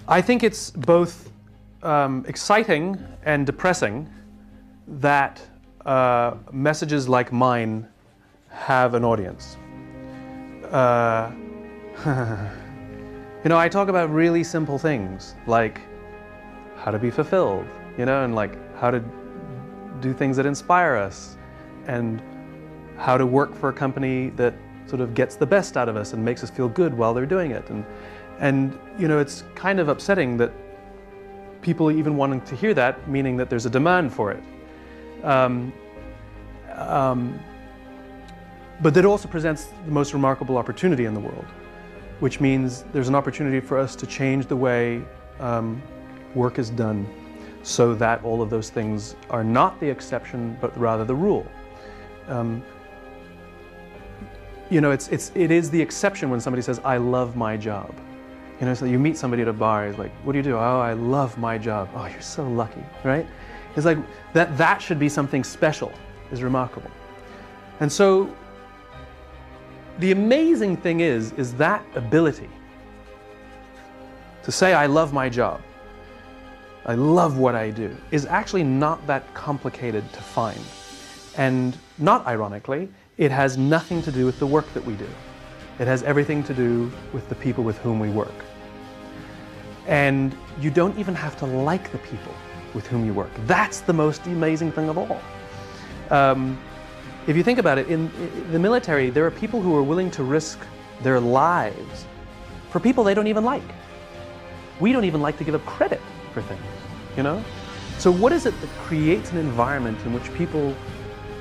I think it's both exciting and depressing that messages like mine have an audience. I talk about really simple things like how to be fulfilled, and like how to do things that inspire us, and how to work for a company that sort of gets the best out of us and makes us feel good while they're doing it. And it's kind of upsetting that people even wanting to hear that, meaning that there's a demand for it. But that also presents the most remarkable opportunity in the world, which means there's an opportunity for us to change the way work is done, so that all of those things are not the exception, but rather the rule. It is the exception when somebody says, "I love my job." So you meet somebody at a bar, he's like, "What do you do?" "Oh, I love my job." "Oh, you're so lucky," right? It's like that should be something special, is remarkable. And so the amazing thing is that ability to say, "I love my job, I love what I do," is actually not that complicated to find. And not ironically, it has nothing to do with the work that we do. It has everything to do with the people with whom we work. And you don't even have to like the people with whom you work. That's the most amazing thing of all. If you think about it, in the military, there are people who are willing to risk their lives for people they don't even like. We don't even like to give up credit for things, So what is it that creates an environment in which people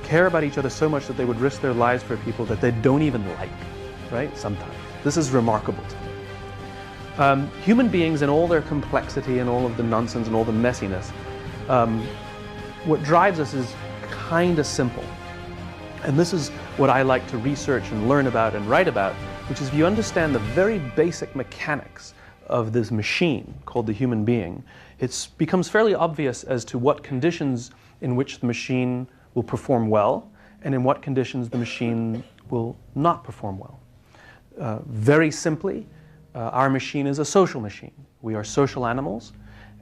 care about each other so much that they would risk their lives for people that they don't even like, right? Sometimes. This is remarkable to me. Human beings in all their complexity and all of the nonsense and all the messiness, what drives us is kind of simple. And this is what I like to research and learn about and write about, which is if you understand the very basic mechanics of this machine called the human being, it becomes fairly obvious as to what conditions in which the machine will perform well and in what conditions the machine will not perform well. Very simply, our machine is a social machine. We are social animals,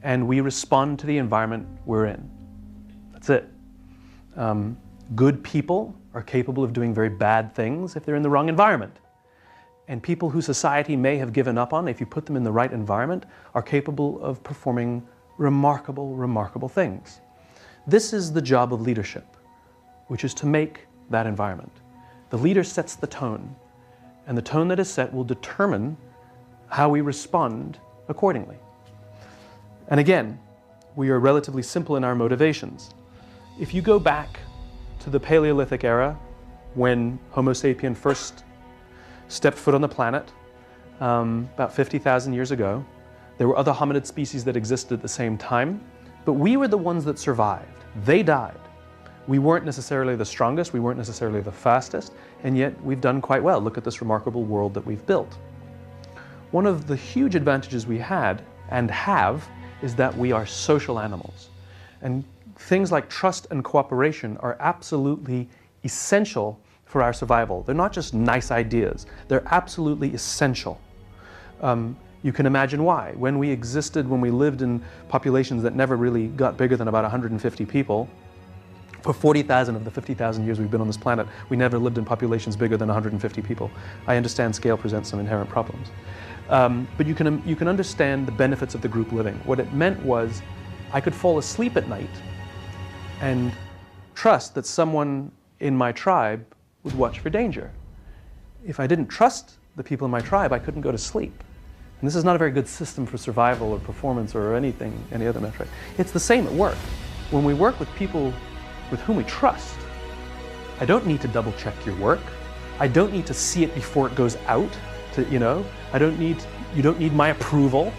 and we respond to the environment we're in. That's it. Good people are capable of doing very bad things if they're in the wrong environment. And people who society may have given up on, if you put them in the right environment, are capable of performing remarkable, remarkable things. This is the job of leadership, which is to make that environment. The leader sets the tone, and the tone that is set will determine how we respond accordingly. And again, we are relatively simple in our motivations. If you go back to the Paleolithic era, when Homo sapien first stepped foot on the planet, about 50,000 years ago, there were other hominid species that existed at the same time, but we were the ones that survived. They died. We weren't necessarily the strongest, we weren't necessarily the fastest, and yet we've done quite well. Look at this remarkable world that we've built. One of the huge advantages we had and have is that we are social animals. And things like trust and cooperation are absolutely essential for our survival. They're not just nice ideas, they're absolutely essential. You can imagine why. When we lived in populations that never really got bigger than about 150 people, for 40,000 of the 50,000 years we've been on this planet, we never lived in populations bigger than 150 people. I understand scale presents some inherent problems. But you can understand the benefits of the group living. What it meant was I could fall asleep at night and trust that someone in my tribe would watch for danger. If I didn't trust the people in my tribe, I couldn't go to sleep. And this is not a very good system for survival or performance or any other metric. It's the same at work. When we work with people with whom we trust, I don't need to double check your work. I don't need to see it before it goes out. You don't need my approval,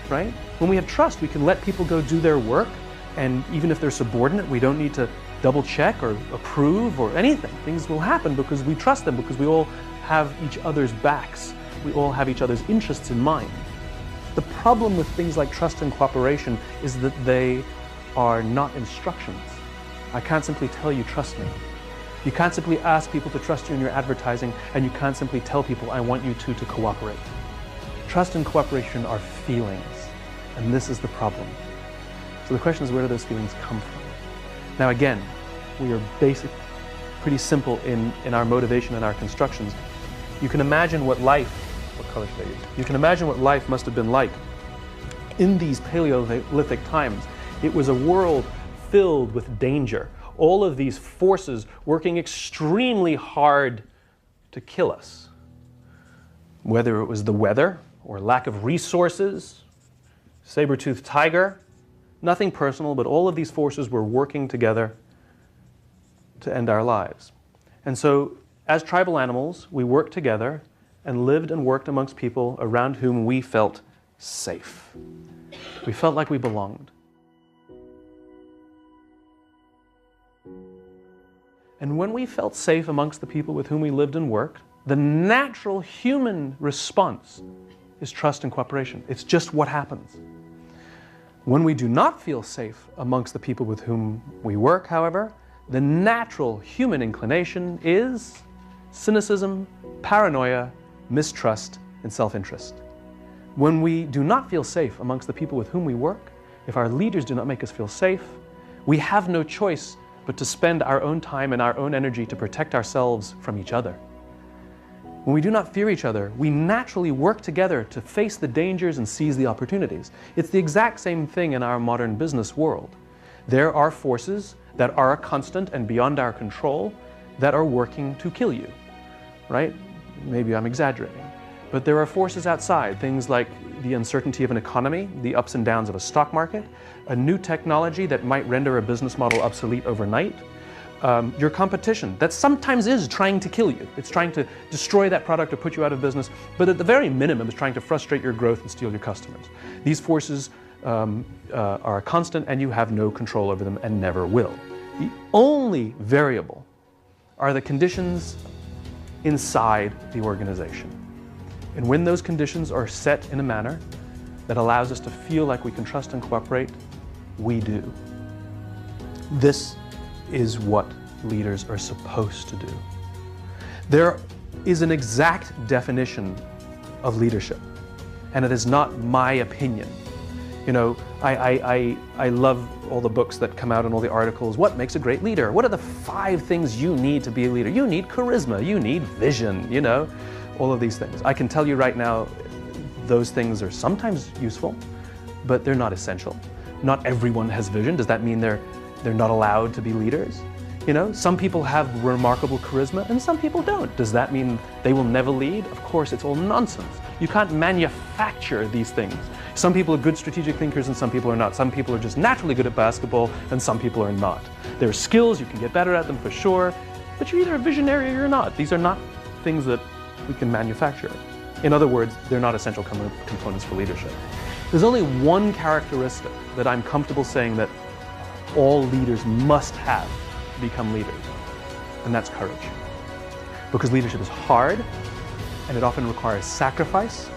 right? When we have trust, we can let people go do their work, and even if they're subordinate, we don't need to double check or approve or anything. Things will happen because we trust them, because we all have each other's backs. We all have each other's interests in mind. The problem with things like trust and cooperation is that they are not instructions. I can't simply tell you, trust me. You can't simply ask people to trust you in your advertising, and you can't simply tell people, I want you to cooperate. Trust and cooperation are feelings. And this is the problem. So the question is, where do those feelings come from? Now again, we are pretty simple in our motivation and our constructions. You can imagine what color should I use? You can imagine what life must have been like in these Paleolithic times. It was a world filled with danger. All of these forces working extremely hard to kill us. Whether it was the weather or lack of resources, saber-toothed tiger, nothing personal, but all of these forces were working together to end our lives. And so, as tribal animals, we worked together and lived and worked amongst people around whom we felt safe. We felt like we belonged. And when we felt safe amongst the people with whom we lived and worked, the natural human response is trust and cooperation. It's just what happens. When we do not feel safe amongst the people with whom we work, however, the natural human inclination is cynicism, paranoia, mistrust, and self-interest. When we do not feel safe amongst the people with whom we work, if our leaders do not make us feel safe, we have no choice but to spend our own time and our own energy to protect ourselves from each other. When we do not fear each other, we naturally work together to face the dangers and seize the opportunities. It's the exact same thing in our modern business world. There are forces that are constant and beyond our control that are working to kill you, right? Maybe I'm exaggerating. But there are forces outside, things like the uncertainty of an economy, the ups and downs of a stock market, a new technology that might render a business model obsolete overnight, your competition that sometimes is trying to kill you. It's trying to destroy that product or put you out of business, but at the very minimum is trying to frustrate your growth and steal your customers. These forces are constant and you have no control over them and never will. The only variable are the conditions inside the organization. And when those conditions are set in a manner that allows us to feel like we can trust and cooperate, we do. This is what leaders are supposed to do. There is an exact definition of leadership, and it is not my opinion. You know, I love all the books that come out and all the articles. What makes a great leader? What are the 5 things you need to be a leader? You need charisma, you need vision, you know, all of these things. I can tell you right now, those things are sometimes useful, but they're not essential. Not everyone has vision. Does that mean they're not allowed to be leaders? You know, some people have remarkable charisma and some people don't. Does that mean they will never lead? Of course, it's all nonsense. You can't manufacture these things. Some people are good strategic thinkers and some people are not. Some people are just naturally good at basketball and some people are not. There are skills, you can get better at them for sure, but you're either a visionary or you're not. These are not things that we can manufacture. In other words, they're not essential components for leadership. There's only one characteristic that I'm comfortable saying that all leaders must have to become leaders, and that's courage. Because leadership is hard, and it often requires sacrifice,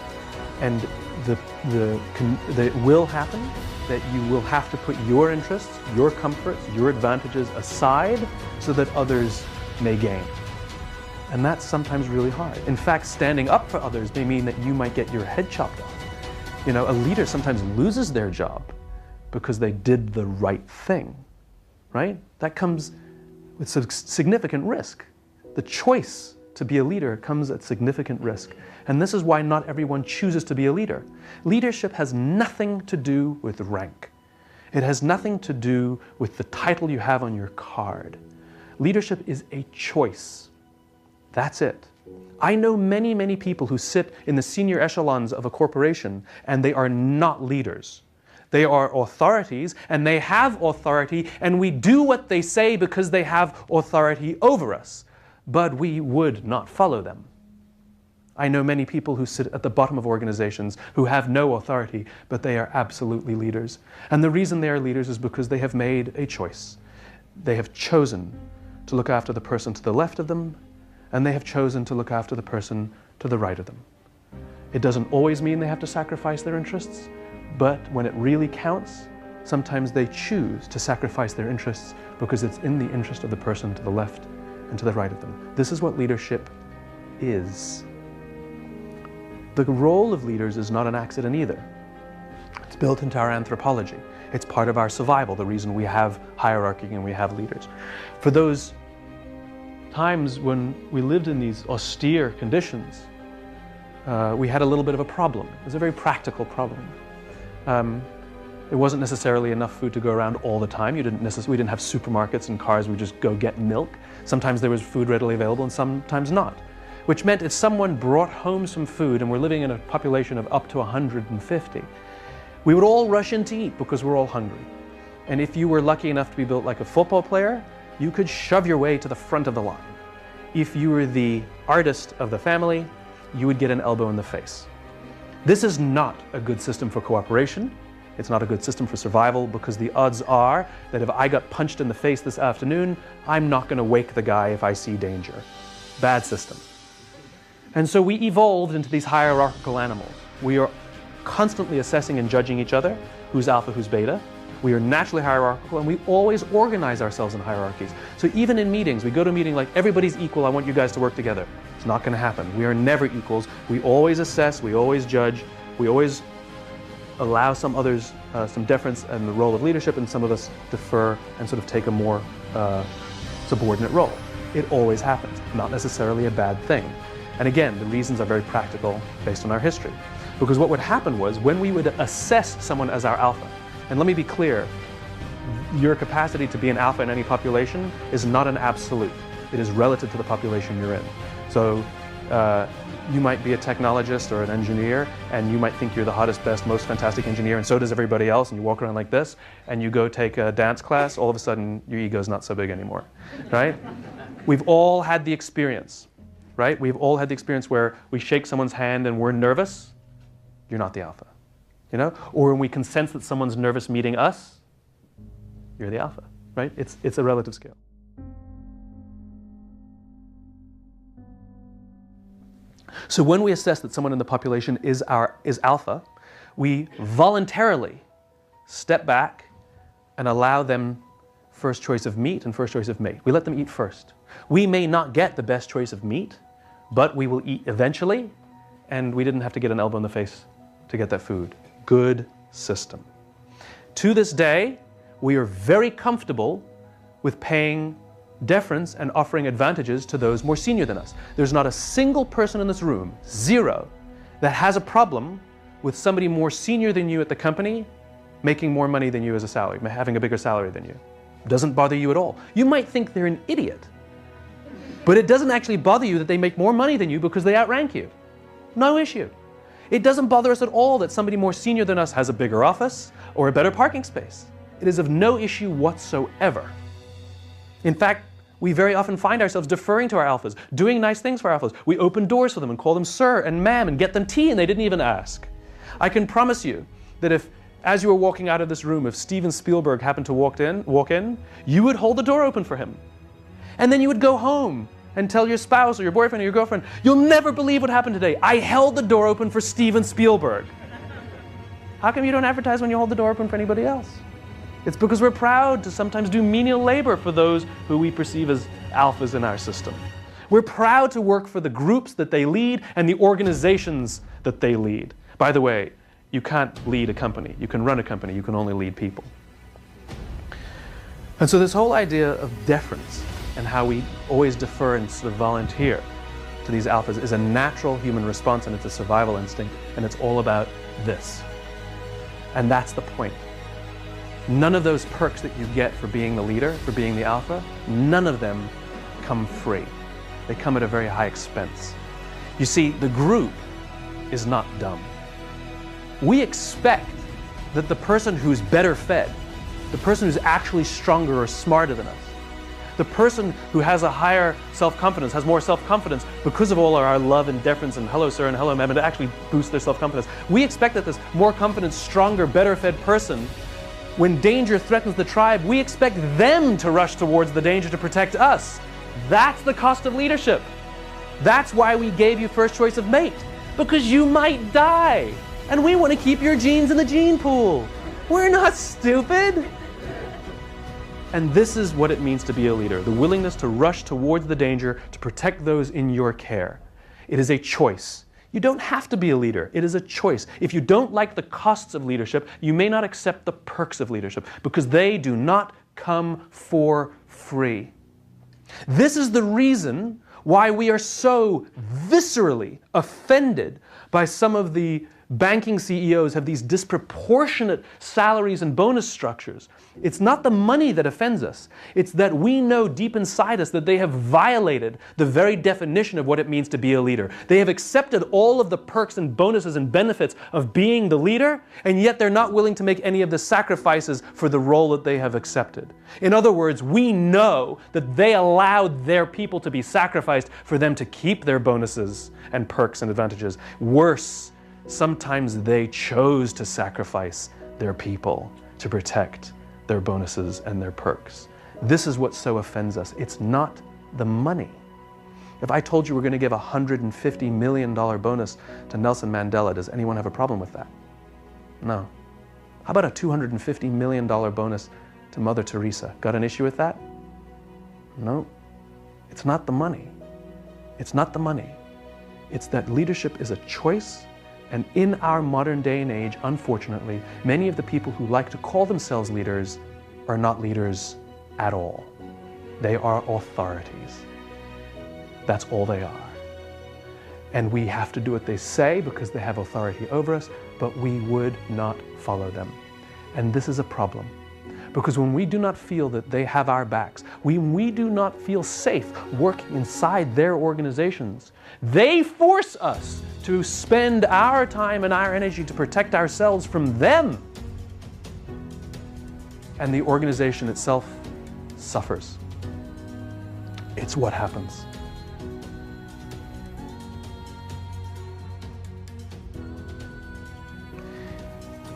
and it will happen that you will have to put your interests, your comforts, your advantages aside so that others may gain. And that's sometimes really hard. In fact, standing up for others may mean that you might get your head chopped off. You know, a leader sometimes loses their job because they did the right thing, right? That comes with significant risk. The choice to be a leader comes at significant risk. And this is why not everyone chooses to be a leader. Leadership has nothing to do with rank. It has nothing to do with the title you have on your card. Leadership is a choice. That's it. I know many, many people who sit in the senior echelons of a corporation and they are not leaders. They are authorities and they have authority and we do what they say because they have authority over us. But we would not follow them. I know many people who sit at the bottom of organizations who have no authority, but they are absolutely leaders. And the reason they are leaders is because they have made a choice. They have chosen to look after the person to the left of them, and they have chosen to look after the person to the right of them. It doesn't always mean they have to sacrifice their interests, but when it really counts, sometimes they choose to sacrifice their interests because it's in the interest of the person to the left and to the right of them. This is what leadership is. The role of leaders is not an accident either. It's built into our anthropology. It's part of our survival, the reason we have hierarchy and we have leaders. For those times when we lived in these austere conditions, we had a little bit of a problem. It was a very practical problem. It wasn't necessarily enough food to go around all the time. We didn't have supermarkets and cars where we just go get milk. Sometimes there was food readily available and sometimes not. Which meant if someone brought home some food, and we're living in a population of up to 150, we would all rush in to eat because we're all hungry. And if you were lucky enough to be built like a football player, you could shove your way to the front of the line. If you were the artist of the family, you would get an elbow in the face. This is not a good system for cooperation. It's not a good system for survival, because the odds are that if I got punched in the face this afternoon, I'm not going to wake the guy if I see danger. Bad system. And so we evolved into these hierarchical animals. We are constantly assessing and judging each other, who's alpha, who's beta. We are naturally hierarchical, and we always organize ourselves in hierarchies. So even in meetings, we go to a meeting like, everybody's equal, I want you guys to work together. It's not going to happen. We are never equals. We always assess, we always judge, we always allow some others some deference and the role of leadership, and some of us defer and sort of take a more subordinate role. It always happens, not necessarily a bad thing. And again, the reasons are very practical based on our history. Because what would happen was, when we would assess someone as our alpha, and let me be clear, your capacity to be an alpha in any population is not an absolute. It is relative to the population you're in. So you might be a technologist or an engineer, and you might think you're the hottest, best, most fantastic engineer, and so does everybody else, and you walk around like this, and you go take a dance class, all of a sudden your ego's not so big anymore, right? We've all had the experience, right? We've all had the experience where we shake someone's hand and we're nervous. You're not the alpha, you know? Or when we can sense that someone's nervous meeting us, you're the alpha, right? It's a relative scale. So when we assess that someone in the population is alpha, we voluntarily step back and allow them first choice of meat and first choice of mate. We let them eat first. We may not get the best choice of meat, but we will eat eventually, and we didn't have to get an elbow in the face to get that food. Good system. To this day, we are very comfortable with paying deference and offering advantages to those more senior than us. There's not a single person in this room, zero, that has a problem with somebody more senior than you at the company making more money than you as a salary, having a bigger salary than you. It doesn't bother you at all. You might think they're an idiot, but it doesn't actually bother you that they make more money than you because they outrank you. No issue. It doesn't bother us at all that somebody more senior than us has a bigger office or a better parking space. It is of no issue whatsoever. In fact, we very often find ourselves deferring to our alphas, doing nice things for our alphas. We open doors for them and call them sir and ma'am and get them tea, and they didn't even ask. I can promise you that if, as you were walking out of this room, if Steven Spielberg happened to walk in, you would hold the door open for him. And then you would go home and tell your spouse or your boyfriend or your girlfriend, you'll never believe what happened today. I held the door open for Steven Spielberg. How come you don't advertise when you hold the door open for anybody else? It's because we're proud to sometimes do menial labor for those who we perceive as alphas in our system. We're proud to work for the groups that they lead and the organizations that they lead. By the way, you can't lead a company. You can run a company. You can only lead people. And so this whole idea of deference and how we always defer and sort of volunteer to these alphas is a natural human response, and it's a survival instinct, and it's all about this. And that's the point. None of those perks that you get for being the leader, for being the alpha, none of them come free. They come at a very high expense. You see, the group is not dumb. We expect that the person who's better fed, the person who's actually stronger or smarter than us, the person who has a higher self-confidence, has more self-confidence because of all our love and deference and hello sir and hello ma'am, and to actually boost their self-confidence. We expect that this more confident, stronger, better fed person, when danger threatens the tribe, we expect them to rush towards the danger to protect us. That's the cost of leadership. That's why we gave you first choice of mate, because you might die. And we want to keep your genes in the gene pool. We're not stupid. And this is what it means to be a leader, the willingness to rush towards the danger to protect those in your care. It is a choice. You don't have to be a leader. It is a choice. If you don't like the costs of leadership, you may not accept the perks of leadership because they do not come for free. This is the reason why we are so viscerally offended by some of the banking CEOs have these disproportionate salaries and bonus structures. It's not the money that offends us. It's that we know deep inside us that they have violated the very definition of what it means to be a leader. They have accepted all of the perks and bonuses and benefits of being the leader, and yet they're not willing to make any of the sacrifices for the role that they have accepted. In other words, we know that they allowed their people to be sacrificed for them to keep their bonuses and perks and advantages. Worse, sometimes they chose to sacrifice their people to protect their bonuses and their perks. This is what so offends us. It's not the money. If I told you we're going to give a $150 million bonus to Nelson Mandela, does anyone have a problem with that? No. How about a $250 million bonus to Mother Teresa? Got an issue with that? No. It's not the money. It's not the money. It's that leadership is a choice. And in our modern day and age, unfortunately, many of the people who like to call themselves leaders are not leaders at all. They are authorities. That's all they are. And we have to do what they say because they have authority over us, but we would not follow them. And this is a problem. Because when we do not feel that they have our backs, when we do not feel safe working inside their organizations, they force us to spend our time and our energy to protect ourselves from them. And the organization itself suffers. It's what happens.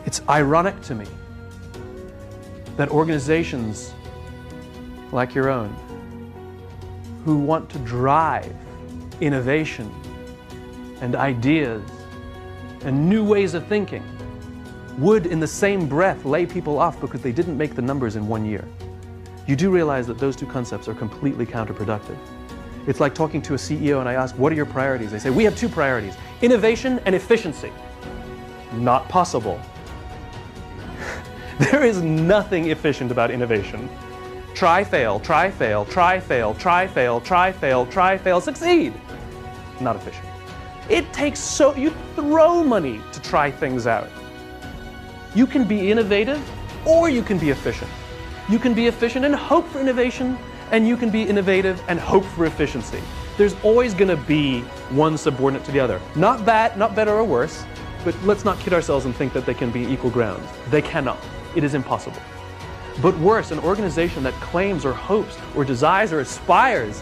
It's ironic to me that organizations like your own, who want to drive innovation and ideas and new ways of thinking, would in the same breath lay people off because they didn't make the numbers in 1 year. You do realize that those two concepts are completely counterproductive. It's like talking to a CEO and I ask, what are your priorities? They say, we have two priorities, innovation and efficiency. Not possible. There is nothing efficient about innovation. Try, fail, try, fail, try, fail, try, fail, try, fail, try, fail, succeed. Not efficient. It takes you throw money to try things out. You can be innovative or you can be efficient. You can be efficient and hope for innovation, and you can be innovative and hope for efficiency. There's always going to be one subordinate to the other. Not bad, not better or worse, but let's not kid ourselves and think that they can be equal grounds. They cannot. It is impossible. But worse, an organization that claims or hopes or desires or aspires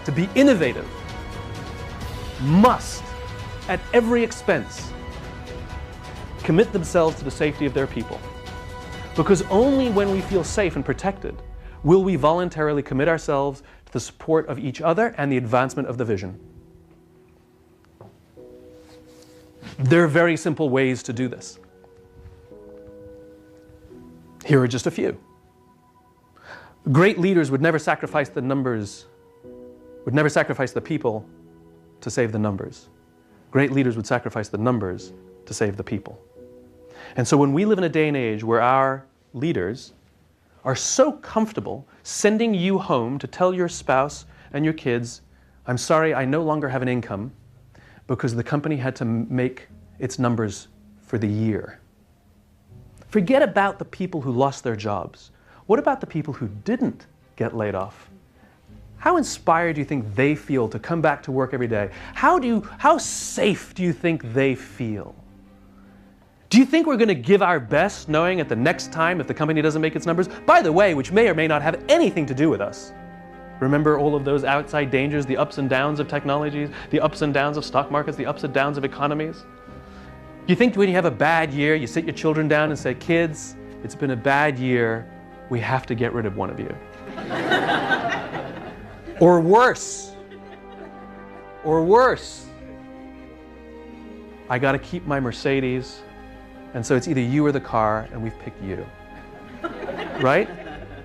to be innovative must, at every expense, commit themselves to the safety of their people. Because only when we feel safe and protected will we voluntarily commit ourselves to the support of each other and the advancement of the vision. There are very simple ways to do this. Here are just a few. Great leaders would never sacrifice the numbers, would never sacrifice the people to save the numbers. Great leaders would sacrifice the numbers to save the people. And so when we live in a day and age where our leaders are so comfortable sending you home to tell your spouse and your kids, I'm sorry, I no longer have an income because the company had to make its numbers for the year. Forget about the people who lost their jobs. What about the people who didn't get laid off? How inspired do you think they feel to come back to work every day? How safe do you think they feel? Do you think we're going to give our best knowing at the next time if the company doesn't make its numbers? By the way, which may or may not have anything to do with us. Remember all of those outside dangers, the ups and downs of technologies, the ups and downs of stock markets, the ups and downs of economies? You think when you have a bad year, you sit your children down and say, kids, it's been a bad year, we have to get rid of one of you. Or worse. Or worse. I got to keep my Mercedes, and so it's either you or the car, and we've picked you. Right?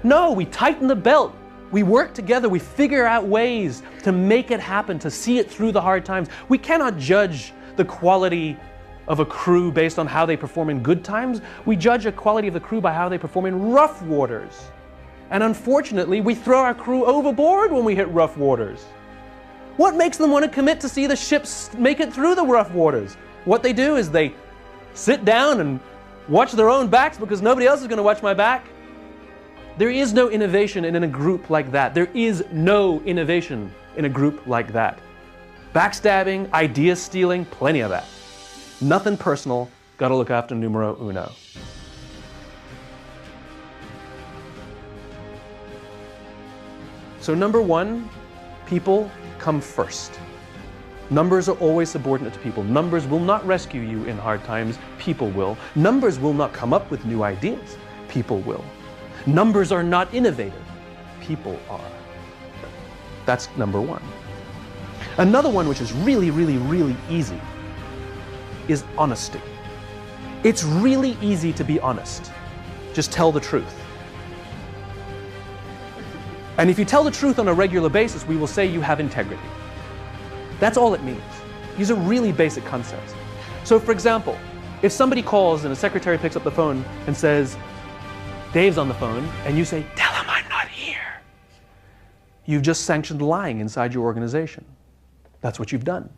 No, we tighten the belt. We work together. We figure out ways to make it happen, to see it through the hard times. We cannot judge the quality of a crew based on how they perform in good times. We judge a quality of the crew by how they perform in rough waters. And unfortunately, we throw our crew overboard when we hit rough waters. What makes them want to commit to see the ships make it through the rough waters? What they do is they sit down and watch their own backs because nobody else is going to watch my back. There is no innovation in a group like that. There is no innovation in a group like that. Backstabbing, idea stealing, plenty of that. Nothing personal, gotta look after numero uno. So number one, people come first. Numbers are always subordinate to people. Numbers will not rescue you in hard times, people will. Numbers will not come up with new ideas, people will. Numbers are not innovative, people are. That's number one. Another one which is really, really, really easy is honesty. It's really easy to be honest. Just tell the truth. And if you tell the truth on a regular basis, we will say you have integrity. That's all it means. These are really basic concepts. So for example, if somebody calls and a secretary picks up the phone and says, Dave's on the phone, and you say, tell him I'm not here. You've just sanctioned lying inside your organization. That's what you've done.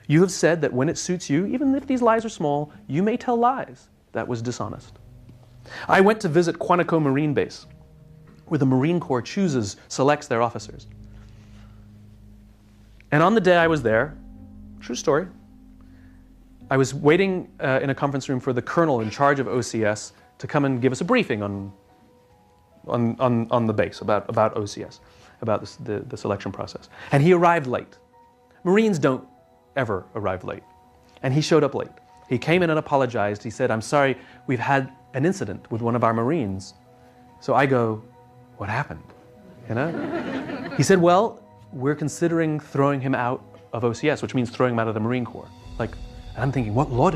You have said that when it suits you, even if these lies are small, you may tell lies. That was dishonest. I went to visit Quantico Marine Base, where the Marine Corps selects their officers. And on the day I was there, true story, I was waiting in a conference room for the colonel in charge of OCS to come and give us a briefing on the base about OCS, about the selection process. And he arrived late. Marines don't ever arrive late. And he showed up late. He came in and apologized. He said, I'm sorry, we've had an incident with one of our Marines. So I go, what happened? You know? He said, well, we're considering throwing him out of OCS, which means throwing him out of the Marine Corps. And I'm thinking, what law